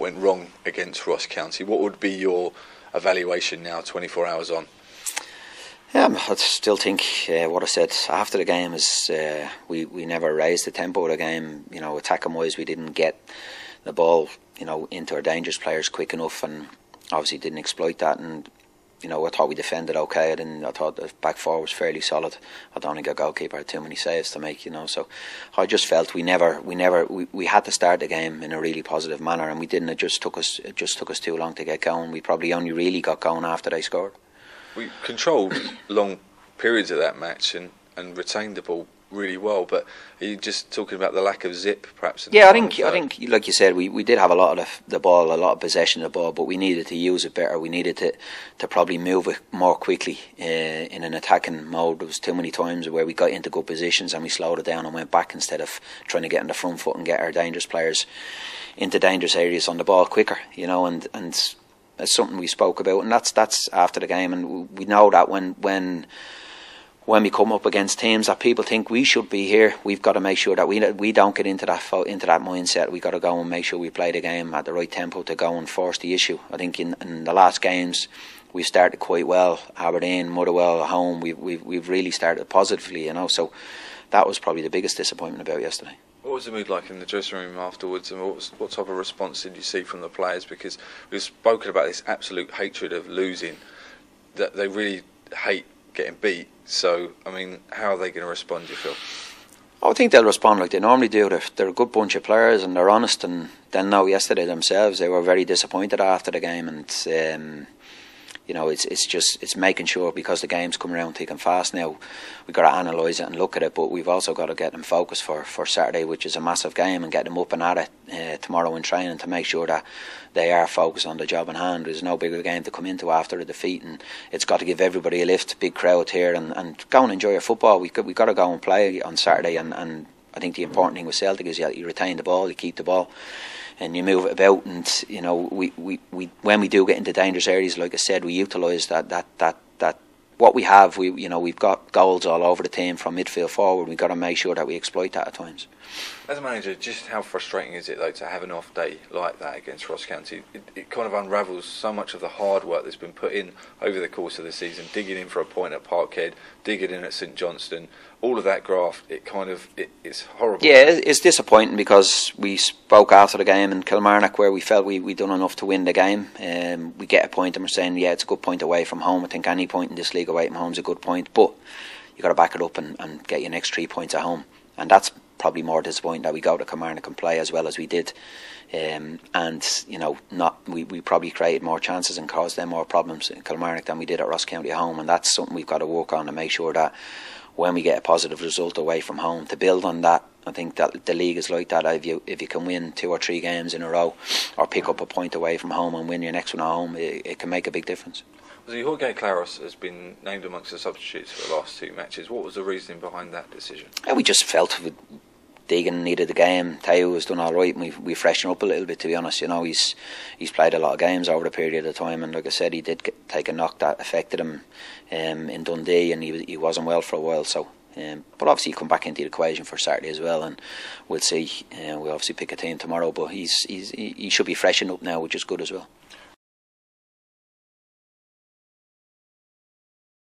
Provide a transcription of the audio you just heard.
went wrong against Ross County. What would be your evaluation now, 24 hours on? I still think what I said after the game is we never raised the tempo of the game. You know, attacking wise, we didn't get the ball, you know, into our dangerous players quick enough, and obviously didn't exploit that. And you know, I thought we defended okay. I thought the back four was fairly solid. I don't think our goalkeeper had too many saves to make. You know, so I just felt we had to start the game in a really positive manner, and we didn't. It just took us too long to get going. We probably only really got going after they scored. We controlled long periods of that match and retained the ball really well, but are you just talking about the lack of zip, perhaps? Yeah, I think, like you said, we did have a lot of the ball, a lot of possession of the ball, but we needed to use it better. We needed to probably move it more quickly in an attacking mode. There was too many times where we got into good positions and we slowed it down and went back instead of trying to get on the front foot and get our dangerous players into dangerous areas on the ball quicker. You know, and it's something we spoke about, and that's after the game. And we know that when we come up against teams that people think we should be here, we've got to make sure that we don't get into that mindset. We've got to go and make sure we play the game at the right tempo to go and force the issue. I think in the last games we started quite well. Aberdeen, Motherwell at home, we've really started positively, you know. So that was probably the biggest disappointment about yesterday. What was the mood like in the dressing room afterwards, and what type of response did you see from the players? Because we've spoken about this absolute hatred of losing, that they really hate getting beat. So, I mean, how are they going to respond, do you feel? I think they'll respond like they normally do. They're a good bunch of players and they're honest, and they'll know yesterday themselves they were very disappointed after the game, and you know, it's making sure, because the game's come around thick and fast now, we've got to analyse it and look at it, but we've also got to get them focused for Saturday, which is a massive game, and get them up and at it tomorrow in training to make sure that they are focused on the job in hand. There's no bigger game to come into after a defeat, and it's got to give everybody a lift, big crowd here, and go and enjoy your football. We've got to go and play on Saturday, and I think the important thing with Celtic is you retain the ball, you keep the ball, and you move it about. And you know, we when we do get into dangerous areas, like I said, we utilise that what we have. We've got goals all over the team from midfield forward. We've got to make sure that we exploit that at times. As a manager, just how frustrating is it though to have an off day like that against Ross County? It kind of unravels so much of the hard work that's been put in over the course of the season, digging in for a point at Parkhead, digging in at St Johnstone, all of that graft. It's horrible. Yeah, it's disappointing, because we spoke after the game in Kilmarnock where we felt we'd done enough to win the game. We get a point and we're saying, yeah, it's a good point away from home. I think any point in this league away from home is a good point, but you got to back it up and get your next 3 points at home, and that's probably more disappointing that we go to Kilmarnock and play as well as we did, and you know, we probably created more chances and caused them more problems in Kilmarnock than we did at Ross County at home, and that's something we've got to work on to make sure that when we get a positive result away from home, to build on that. I think that the league is like that. If you can win 2 or 3 games in a row, or pick up a point away from home and win your next one at home, it can make a big difference. Jorge Claros has been named amongst the substitutes for the last 2 matches. What was the reasoning behind that decision? We just felt Deegan needed the game. Teo has done all right, and we freshened up a little bit, to be honest. You know, he's played a lot of games over the period of time, and like I said, he did take a knock that affected him in Dundee, and he wasn't well for a while. So, but obviously he come back into the equation for Saturday as well, and we'll see. We'll obviously pick a team tomorrow, but he should be freshened up now, which is good as well.